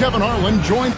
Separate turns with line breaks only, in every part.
Kevin Harlan joined.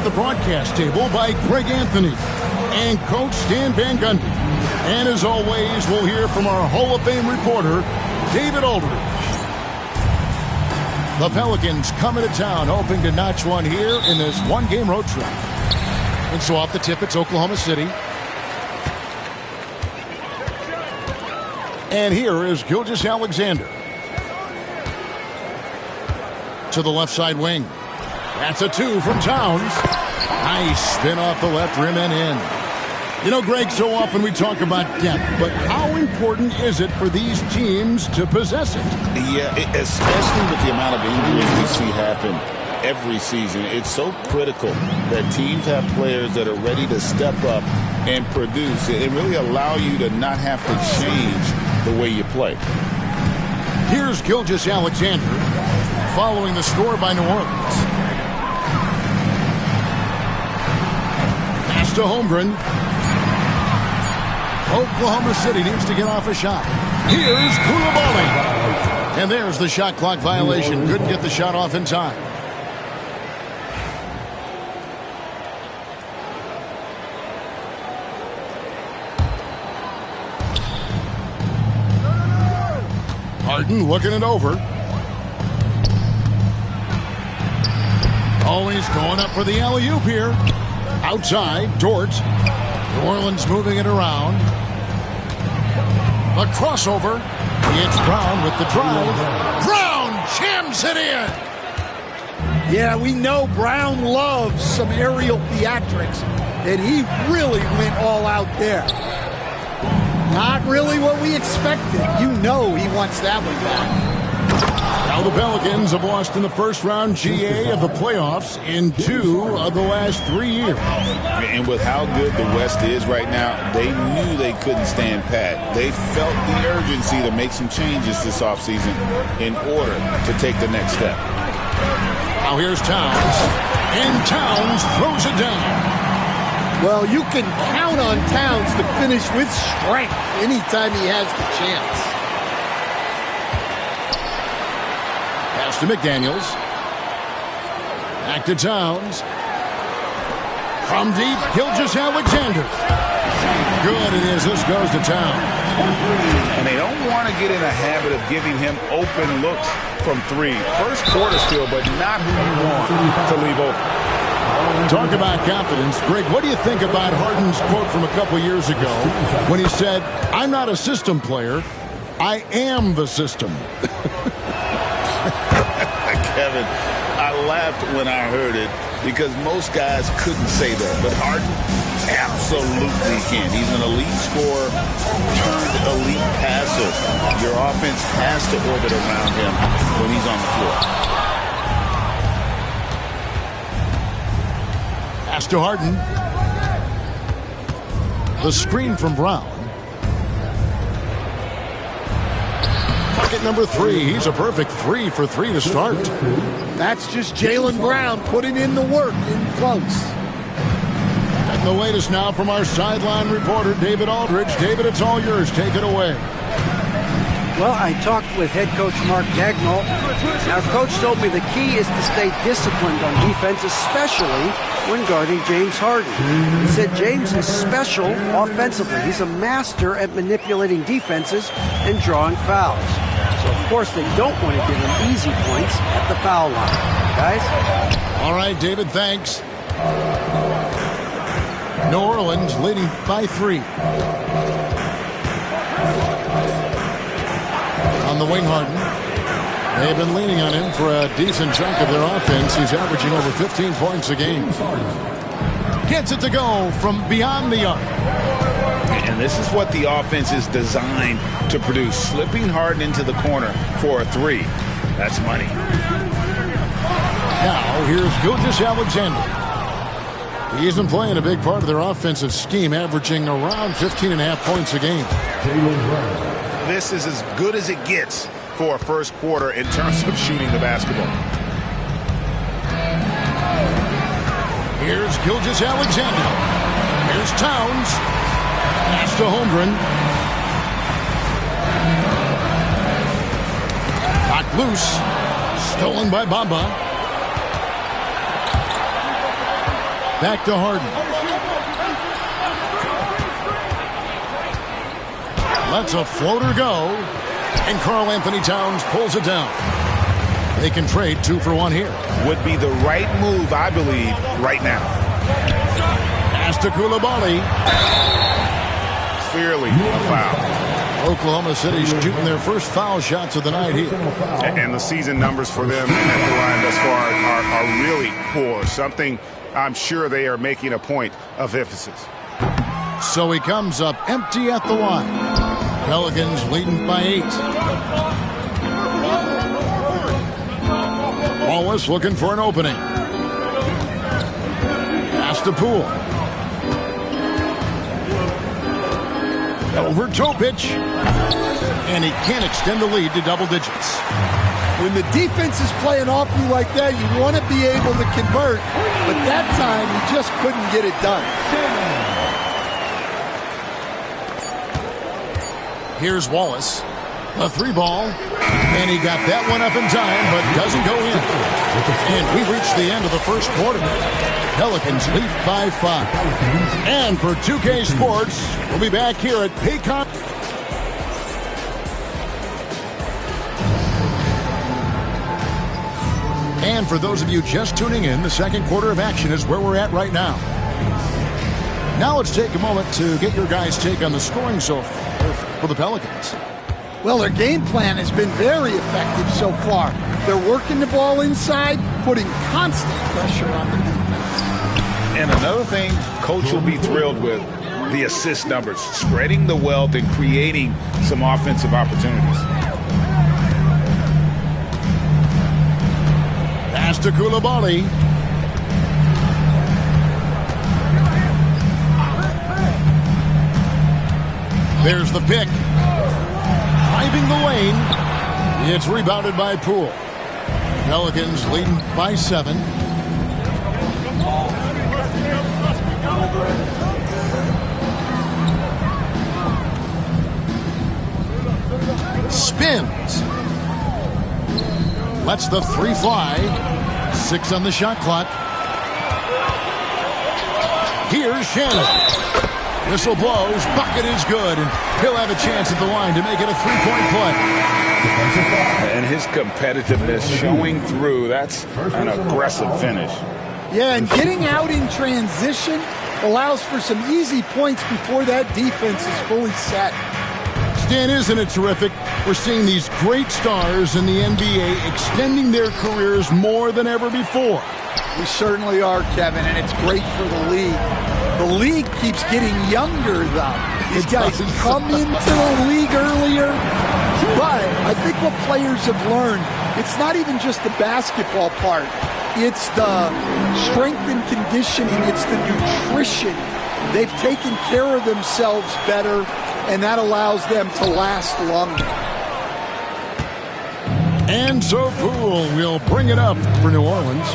The broadcast table by Greg Anthony and Coach Stan Van Gundy. And as always, we'll hear from our Hall of Fame reporter, David Aldridge. The Pelicans coming to town, hoping to notch one here in this one-game road trip. And so off the tip, it's Oklahoma City. And here is Gilgeous-Alexander. To the left side wing. That's a two from Towns. Nice spin off the left rim and in. You know, Greg, so often we talk about depth, but how important is it for these teams to possess it?
Yeah, especially with the amount of injuries we see happen every season. It's so critical that teams have players that are ready to step up and produce. It really allow you to not have to change the way you play.
Here's Gilgeous-Alexander following the score by New Orleans. Pass to Holmgren. Oklahoma City needs to get off a shot. Here's Coulibaly. And there's the shot clock violation. Couldn't get the shot off in time. Harden looking it over. Always going up for the alley-oop here. Outside, Dort. New Orleans moving it around. A crossover. It's Brown with the drive. Brown jams it in.
Yeah, we know Brown loves some aerial theatrics, and he really went all out there. Not really what we expected. You know he wants that one back.
Now the Pelicans have lost in the first round GA of the playoffs in 2 of the last 3 years.
And with how good the West is right now, they knew they couldn't stand pat. They felt the urgency to make some changes this offseason in order to take the next step.
Now here's Towns. And Towns throws it down.
Well, you can count on Towns to finish with strength anytime he has the chance.
Pass to McDaniels. Back to Towns. From deep, Gilgeous-Alexander. Good it is. This goes to Towns.
And they don't want to get in a habit of giving him open looks from three. First quarter still, but not who you want to leave open.
Talk about confidence. Greg, what do you think about Harden's quote from a couple years ago when he said, "I'm not a system player, I am the system"?
Kevin, I laughed when I heard it because most guys couldn't say that. But Harden absolutely can. He's an elite scorer turned elite passer. Your offense has to orbit around him when he's on the floor.
Pass to Harden. The screen from Brown. Bucket number 3. He's a perfect 3 for 3 to start.
That's just Jaylen Brown putting in the work in close.
And the latest now from our sideline reporter, David Aldridge. David, it's all yours. Take it away.
Well, I talked with head coach Mark Dagnall. Our coach told me the key is to stay disciplined on defense, especially when guarding James Harden. He said James is special offensively. He's a master at manipulating defenses and drawing fouls. So, of course, they don't want to give him easy points at the foul line. Guys?
All right, David, thanks. New Orleans leading by 3. On the wing, Harden. They've been leaning on him for a decent chunk of their offense. He's averaging over 15 points a game. Gets it to go from beyond the arc.
And this is what the offense is designed to produce. Slipping Harden into the corner for a 3. That's money.
Now, here's Gilgeous-Alexander. He's been playing a big part of their offensive scheme, averaging around 15.5 points a game.
This is as good as it gets for a first quarter in terms of shooting the basketball.
Here's Gilgeous-Alexander. Here's Towns. Pass to Holmgren. Knocked loose. Stolen by Bamba. Back to Harden. Lets a floater go. And Karl Anthony Towns pulls it down. They can trade 2 for 1 here.
Would be the right move, I believe, right now.
Pass to Coulibaly.
Clearly a foul.
Oklahoma City's shooting their first foul shots of the night here.
And the season numbers for them at the line thus far are really poor. Something I'm sure they are making a point of emphasis.
So he comes up empty at the line. Pelicans leading by 8. Wallace looking for an opening. Pass to Poole. Over Topic. And he can't extend the lead to double digits.
When the defense is playing off you like that, you want to be able to convert. But that time, you just couldn't get it done.
Here's Wallace. A 3 ball. And he got that one up in time, but doesn't go in. And we reached the end of the first quarter. Pelicans lead by 5. And for 2K Sports, we'll be back here at Paycon. And for those of you just tuning in, the second quarter of action is where we're at right now. Now let's take a moment to get your guys' take on the scoring so far for the Pelicans.
Well, their game plan has been very effective so far. They're working the ball inside, putting constant pressure on the defense.
And another thing Coach will be thrilled with, the assist numbers, spreading the wealth and creating some offensive opportunities.
Pass to Coulibaly. There's the pick. Driving the lane. It's rebounded by Poole. Pelicans leading by 7. Spins. Lets the 3 fly. 6 on the shot clock. Here's Shannon. Whistle blows. Bucket is good. And he'll have a chance at the line to make it a 3-point play.
And his competitiveness showing through. That's an aggressive finish.
Yeah, and getting out in transition allows for some easy points before that defense is fully set.
Stan, isn't it terrific? We're seeing these great stars in the NBA extending their careers more than ever before.
We certainly are, Kevin, and it's great for the league. The league keeps getting younger, though. These guys come into the league earlier, but I think what players have learned, it's not even just the basketball part. It's the strength and conditioning. It's the nutrition. They've taken care of themselves better, and that allows them to last longer.
And so Poole will bring it up for New Orleans.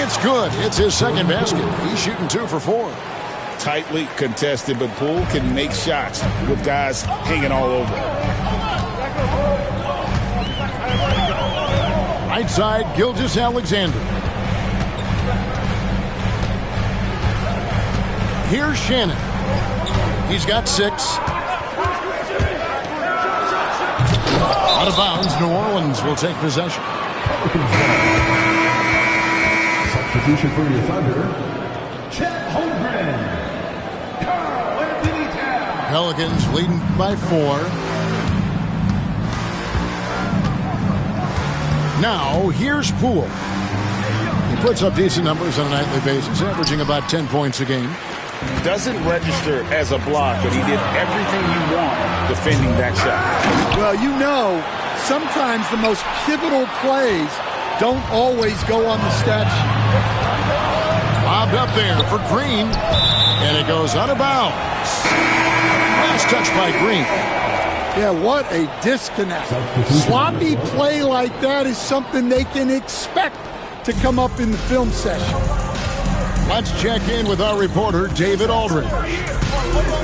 It's good. It's his second basket. He's shooting 2 for 4.
Tightly contested, but Poole can make shots with guys hanging all over.
Right side, Gilgeous-Alexander. Here's Shannon. He's got 6. Out of bounds, New Orleans will take possession.
Substitution for your Thunder, Chet Holmgren. Karl-Anthony Towns.
Pelicans leading by 4. Now, here's Poole. He puts up decent numbers on a nightly basis, averaging about 10 points a game.
Doesn't register as a block, but he did everything you want defending that shot.
Well, you know, sometimes the most pivotal plays don't always go on the stat sheet.
Lobbed up there for Green, and it goes out of bounds. Last touch by Green.
Yeah, what a disconnect. Sloppy play like that is something they can expect to come up in the film session.
Let's check in with our reporter, David Aldridge.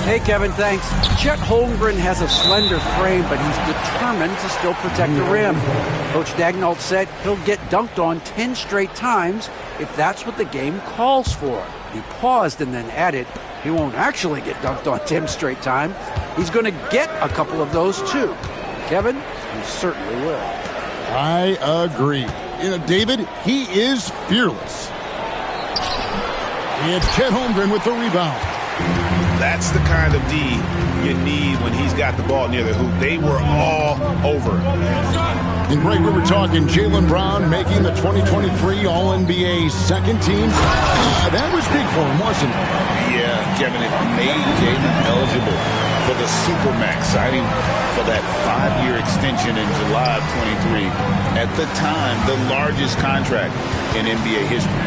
Hey, Kevin, thanks. Chet Holmgren has a slender frame, but he's determined to still protect the rim. Coach Daigneault said he'll get dunked on 10 straight times if that's what the game calls for. He paused and then added, he won't actually get dunked on 10 straight times. He's going to get a couple of those, too. Kevin, he certainly will.
I agree. You know, David, he is fearless. It's Chet Holmgren with the rebound.
That's the kind of D you need when he's got the ball near the hoop. They were all over.
And Greg, we were talking Jaylen Brown making the 2023 All-NBA second team. That was big for him, wasn't it?
Yeah, Kevin, it made Jaylen eligible for the Supermax, signing for that 5-year extension in July of 23. At the time, the largest contract in NBA history.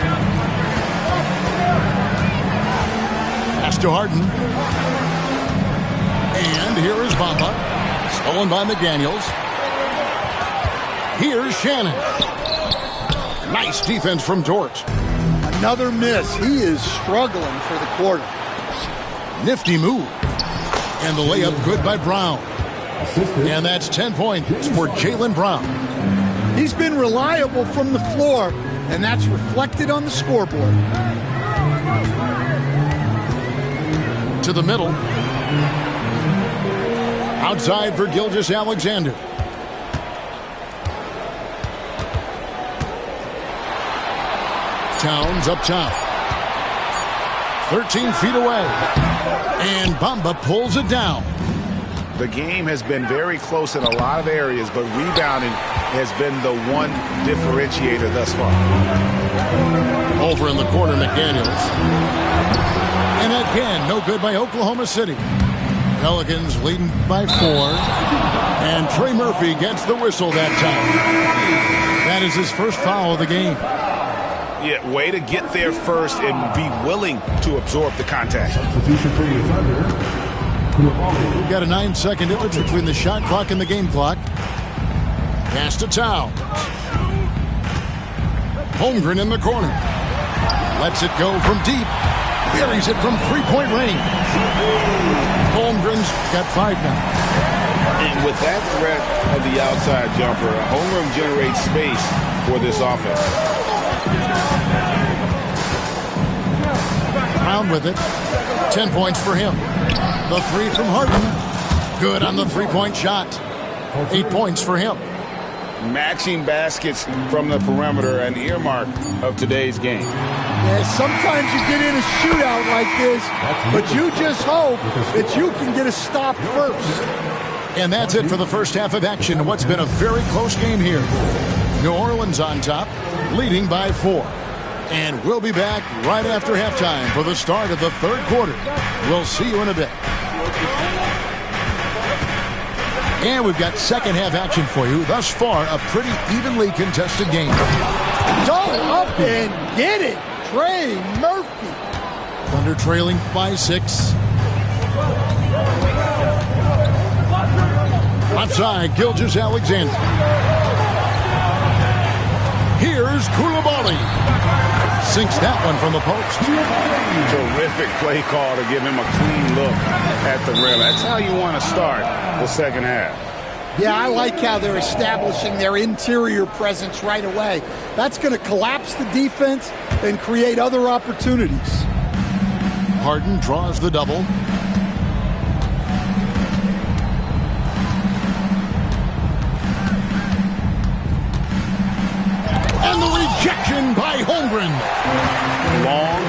Pass to Harden. And here is Bamba. Stolen by McDaniels. Here's Shannon. Nice defense from Dort.
Another miss. He is struggling for the quarter.
Nifty move. And the layup good by Brown. And that's 10 points for Jaylen Brown.
He's been reliable from the floor, and that's reflected on the scoreboard.
To the middle. Outside for Gilgeous-Alexander. Towns up top. 13 feet away. And Bamba pulls it down.
The game has been very close in a lot of areas, but rebounding has been the one differentiator thus far.
Over in the corner, McDaniels. And again, no good by Oklahoma City. Pelicans leading by 4. And Trey Murphy gets the whistle that time. That is his first foul of the game.
Yeah, way to get there first and be willing to absorb the contact.
Substitution for your Thunder.
We've got a 9-second difference between the shot clock and the game clock. Pass to Towns. Holmgren in the corner. Lets it go from deep. Buries it from three-point range. Holmgren's got 5 now.
And with that threat of the outside jumper, Holmgren generates space for this offense.
Brown with it. 10 points for him. The 3 from Harden. Good on the 3-point shot. 8 points for him.
matching baskets from the perimeter, an earmark of today's game.
Yeah, sometimes you get in a shootout like this, but you just hope that you can get a stop first.
And that's it for the first half of action. What's been a very close game here. New Orleans on top, leading by 4. And we'll be back right after halftime for the start of the third quarter. We'll see you in a bit. And we've got second half action for you. Thus far, a pretty evenly contested game.
Go up and get it, Trey Murphy.
Thunder trailing by 6. Outside, Gilgeous-Alexander. Here's Coulibaly. Sinks that one from the post.
Terrific play call to give him a clean look at the rim. That's how you want to start the second half.
Yeah, I like how they're establishing their interior presence right away. That's going to collapse the defense and create other opportunities.
Harden draws the double. And the rejection by Holmgren.
Long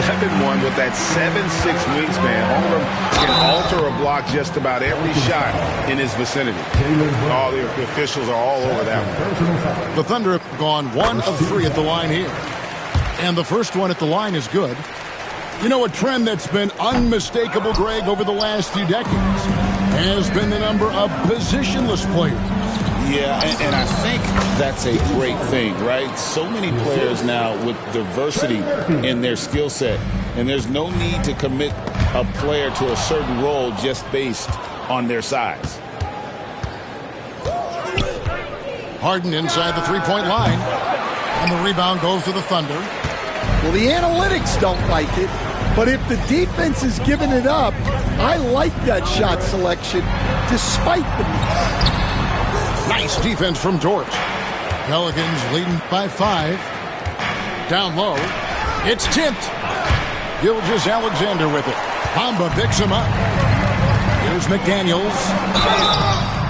7-1 with that 7'6" wingspan. Holmgren can alter a block just about every shot in his vicinity. All the officials are all over that one.
The Thunder have gone 1 of 3 at the line here. And the first one at the line is good. You know, a trend that's been unmistakable, Greg, over the last few decades has been the number of positionless players.
Yeah, and I think that's a great thing, right? So many players now with diversity in their skill set, and there's no need to commit a player to a certain role just based on their size.
Harden inside the three-point line, and the rebound goes to the Thunder.
Well, the analytics don't like it, but if the defense is giving it up, I like that shot selection despite the miss.
Nice defense from George. Pelicans leading by 5. Down low. It's tipped. Gilgeous-Alexander with it. Bamba picks him up. Here's McDaniels.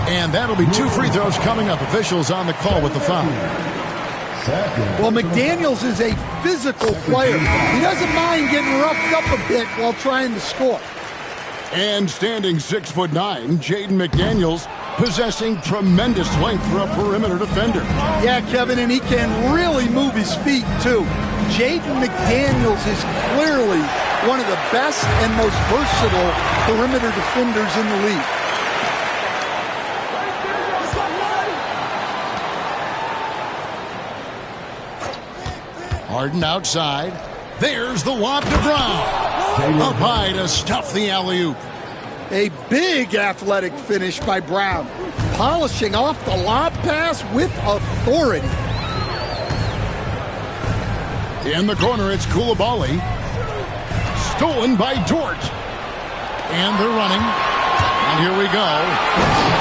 And that'll be 2 free throws coming up. Officials on the call with the foul.
Well, McDaniels is a physical player. He doesn't mind getting roughed up a bit while trying to score.
And standing 6'9", Jaden McDaniels, possessing tremendous length for a perimeter defender.
Yeah, Kevin, and he can really move his feet, too. Jaden McDaniels is clearly one of the best and most versatile perimeter defenders in the league.
Harden outside. There's the lob to Brown. Up high to stuff the alley-oop.
A big athletic finish by Brown, polishing off the lob pass with authority.
In the corner, it's Coulibaly. Stolen by Dort. And they're running. And here we go.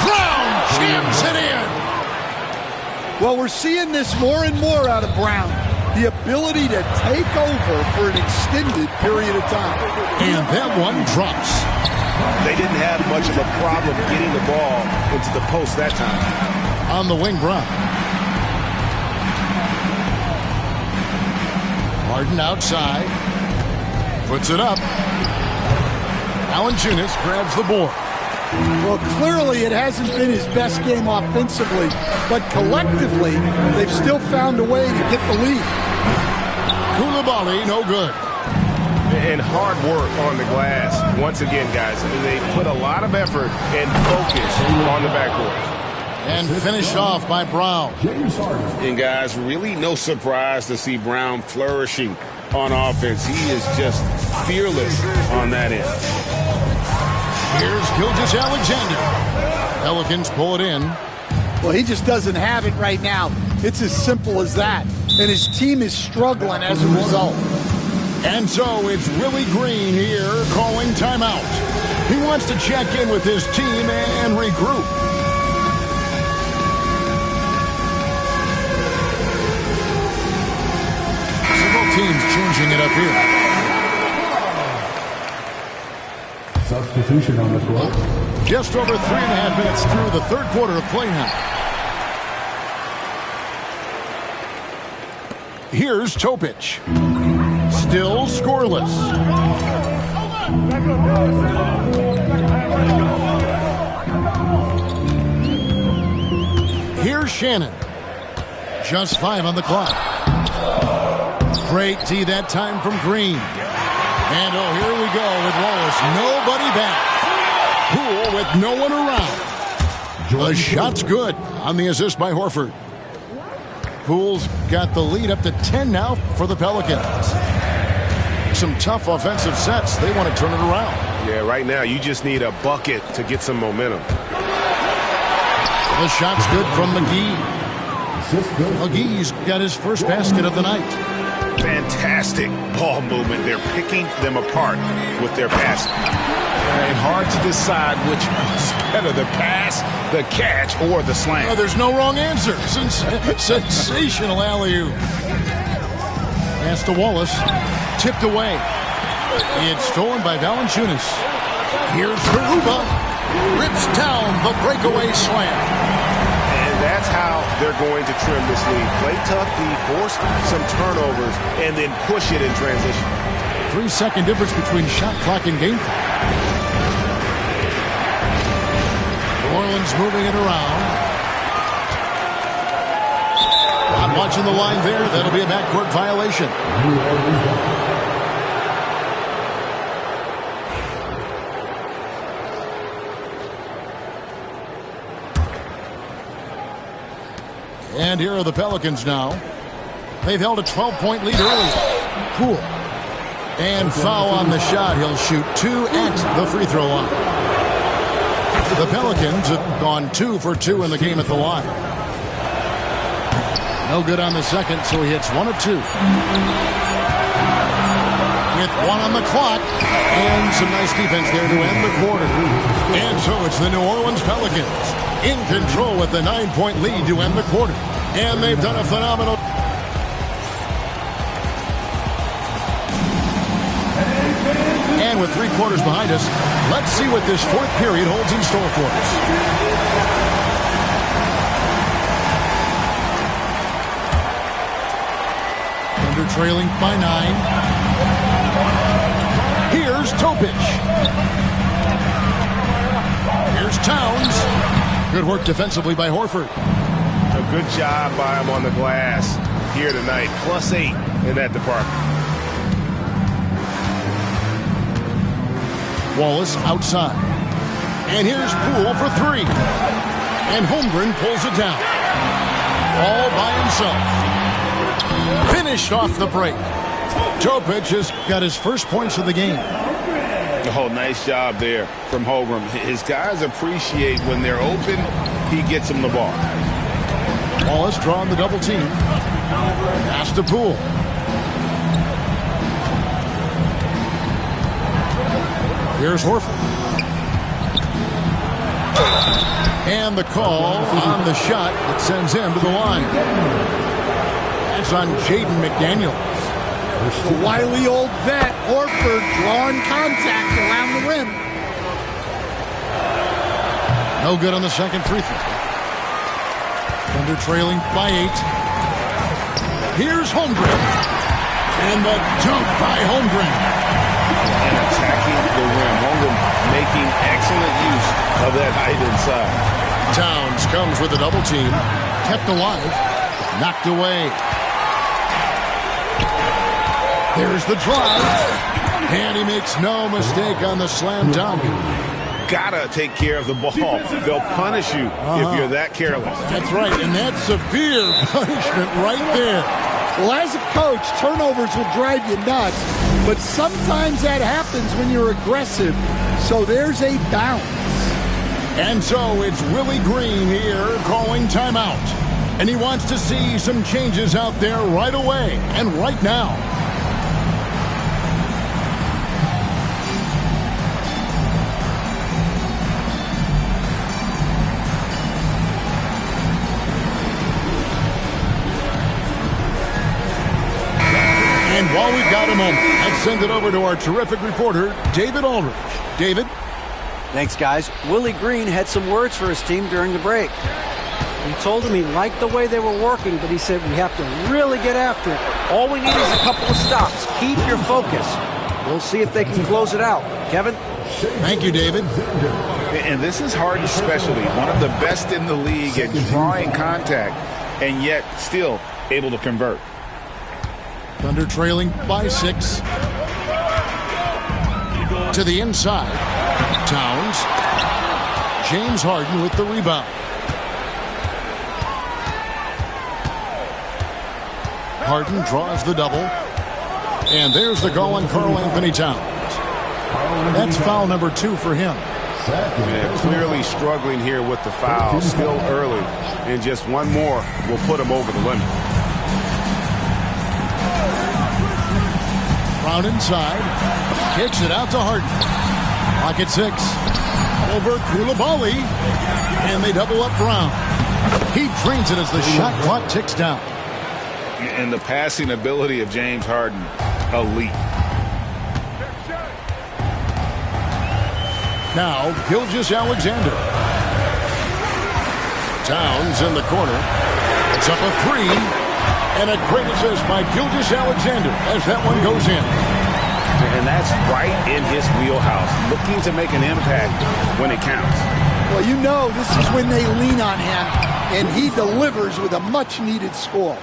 Brown jams it in.
Well, we're seeing this more and more out of Brown. The ability to take over for an extended period of time.
And that one drops.
They didn't have much of a problem getting the ball into the post that time.
On the wing, Brown. Harden outside. Puts it up. Valanciunas grabs the board.
Well, clearly it hasn't been his best game offensively, but collectively, they've still found a way to get the lead.
Coulibaly, no good.
And hard work on the glass. Once again, guys, they put a lot of effort and focus on the backboard.
And finished off by Brown.
And guys, really no surprise to see Brown flourishing on offense. He is just fearless on that end.
Here's Gilgeous-Alexander. Pelicans pull it in.
Well, he just doesn't have it right now. It's as simple as that. And his team is struggling as a result.
And so it's Willie Green here calling timeout. He wants to check in with his team and regroup. Several teams changing it up here.
Substitution on the floor.
Just over 3.5 minutes through the third quarter of play now. Here's Topic. Still scoreless. Here's Shannon. Just 5 on the clock. Great D that time from Green. And here we go with Wallace. Nobody back. Poole with no one around. The shot's good on the assist by Horford. Poole's got the lead up to 10 now for the Pelicans. Some tough offensive sets. They want to turn it around.
Yeah, right now you just need a bucket to get some momentum.
The shot's good from McGee. McGee's got his first basket of the night.
Fantastic ball movement. They're picking them apart with their passing. And hard to decide which is better, the pass, the catch, or the slam.
Oh, there's no wrong answer. Sensational alley-oop. Pass to Wallace. Tipped away. It's stolen by Valanciunas. Here's Garuba. Rips down the breakaway slam.
And that's how they're going to trim this lead. Play tough D, force some turnovers, and then push it in transition.
3-second difference between shot clock and game clock. New Orleans moving it around. Not watching the line there. That'll be a backcourt violation. And here are the Pelicans now. They've held a 12-point lead early. Poole. And foul on the shot. He'll shoot 2 at the free throw line. The Pelicans have gone 2 for 2 in the game at the line. No good on the second, so he hits 1 of 2. With 1 on the clock. And some nice defense there to end the quarter. And so it's the New Orleans Pelicans in control with the 9-point lead to end the quarter. And they've done a phenomenal... And with 3 quarters behind us, let's see what this 4th period holds in store for us. Thunder trailing by 9. Here's Topic. Here's Towns. Good work defensively by Horford.
A good job by him on the glass here tonight. +8 in that department.
Wallace outside. And here's Poole for 3. And Holmgren pulls it down. All by himself. Finished off the break. Topic has got his first points of the game.
Oh, nice job there from Holmgren. His guys appreciate when they're open, he gets them the ball.
Wallace drawing the double team. Pass to Poole. Here's Horford. And the call on the shot that sends him to the line. That's on Jaden McDaniels.
The wily old vet, Horford, drawing contact around the rim.
No good on the second free throw. Thunder trailing by 8. Here's Holmgren. And the dunk by Holmgren.
And attacking the rim. Holmgren making excellent use of that height inside.
Towns comes with a double team. Kept alive. Knocked away. There's the drive. And he makes no mistake on the slam dunk.
Gotta take care of the ball. They'll punish you if you're that careless.
That's right, and that's severe punishment right there.
Well, as a coach, turnovers will drive you nuts, but sometimes that happens when you're aggressive. So there's a bounce.
And so it's Willie Green here calling timeout. And he wants to see some changes out there right away and right now. And while we've got a moment, let's send it over to our terrific reporter, David Aldridge. David?
Thanks, guys. Willie Green had some words for his team during the break. He told him he liked the way they were working, but he said we have to really get after it. All we need is a couple of stops. Keep your focus. We'll see if they can close it out. Kevin?
Thank you, David.
And this is Harden's specialty. One of the best in the league at drawing contact, and yet still able to convert.
Thunder trailing by 6. To the inside. Towns. James Harden with the rebound. Harden draws the double. And there's the call on Karl Anthony Towns. That's foul number 2 for him.
Yeah, clearly struggling here with the foul. Still early. And just one more will put him over the limit.
Brown inside. Kicks it out to Harden. Clock at 6. Over Coulibaly. And they double up Brown. He drains it as the shot clock ticks down.
And the passing ability of James Harden, elite.
Now, Gilgeous-Alexander. Towns in the corner. It's up a 3. And a great assist by Gilgeous-Alexander as that one goes in.
And that's right in his wheelhouse, looking to make an impact when it counts.
Well, you know this is when they lean on him, and he delivers with a much-needed score.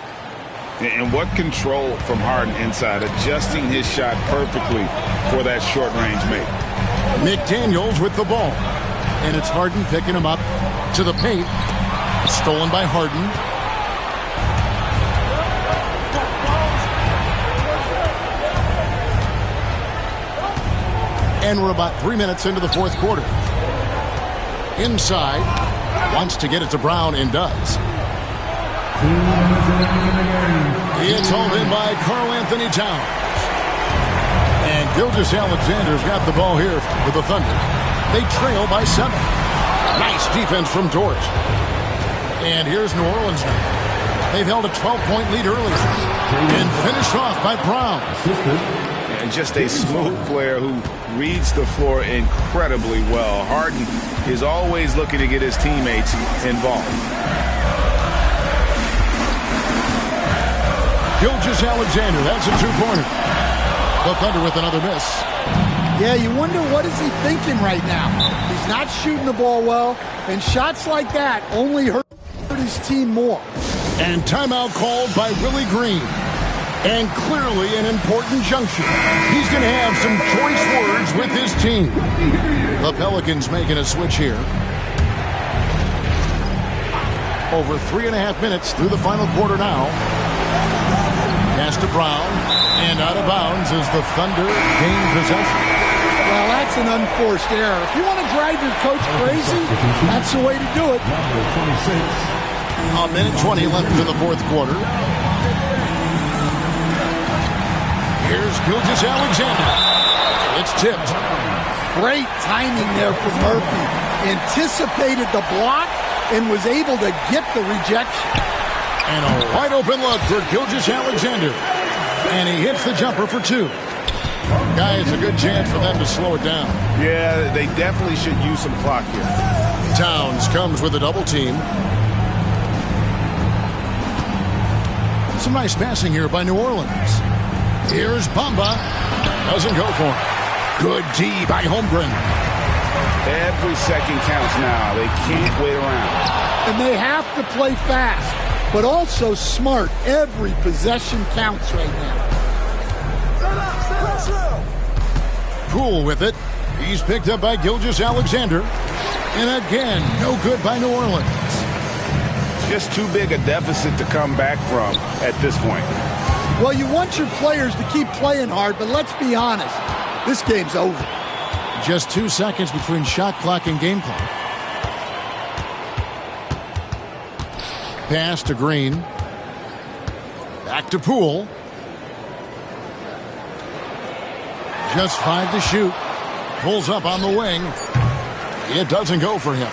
And what control from Harden inside, adjusting his shot perfectly for that short-range make.
McDaniels with the ball. And it's Harden picking him up to the paint. Stolen by Harden. And we're about 3 minutes into the fourth quarter. Inside. Wants to get it to Brown and does. It's hauled in by Karl Anthony Towns. And Gilgeous-Alexander's got the ball here with the Thunder. They trail by 7. Nice defense from Dort. And here's New Orleans now. They've held a 12-point lead earlier. And finished off by Brown.
And just a smooth player who reads the floor incredibly well. Harden is always looking to get his teammates involved.
Gilgeous-Alexander, that's a 2-pointer. The Thunder with another miss.
Yeah, you wonder what is he thinking right now. He's not shooting the ball well, and shots like that only hurt his team more.
And timeout called by Willie Green. And clearly an important juncture. He's going to have some choice words with his team. The Pelicans making a switch here. Over 3.5 minutes through the final quarter now. Pass to Brown, and out of bounds as the Thunder gain possession.
Well, that's an unforced error. If you want to drive your coach crazy, that's the way to do it.
A minute 20 left in the fourth quarter. Here's Gilgeous-Alexander. It's tipped.
Great timing there from Murphy. Anticipated the block and was able to get the rejection.
And a wide open look for Gilgeous-Alexander. And he hits the jumper for 2. Guys, a good chance for them to slow it down.
Yeah, they definitely should use some clock here.
Towns comes with a double team. Some nice passing here by New Orleans. Here's Bamba. Doesn't go for it. Good D by Holmgren.
Every second counts now. They can't wait around.
And they have to play fast, but also smart. Every possession counts right now.
Cool with it. He's picked up by Gilgeous-Alexander. And again, no good by New Orleans.
Just too big a deficit to come back from at this point.
Well, you want your players to keep playing hard, but let's be honest. This game's over.
Just 2 seconds between shot clock and game clock. Pass to Green. Back to Poole. Just 5 to shoot. Pulls up on the wing. It doesn't go for him.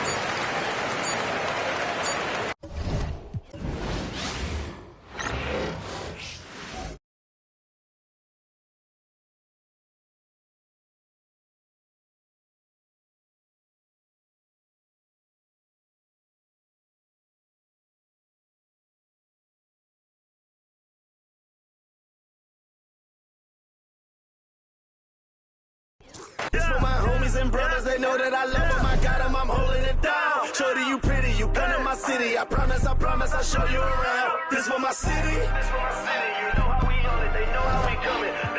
Sisters and brothers, they know that I love them. I got them, I'm holding it down. Shorty, you pretty, you come to my city. I promise, I'll show you around. This for my city. You know how we on it, they know how we coming.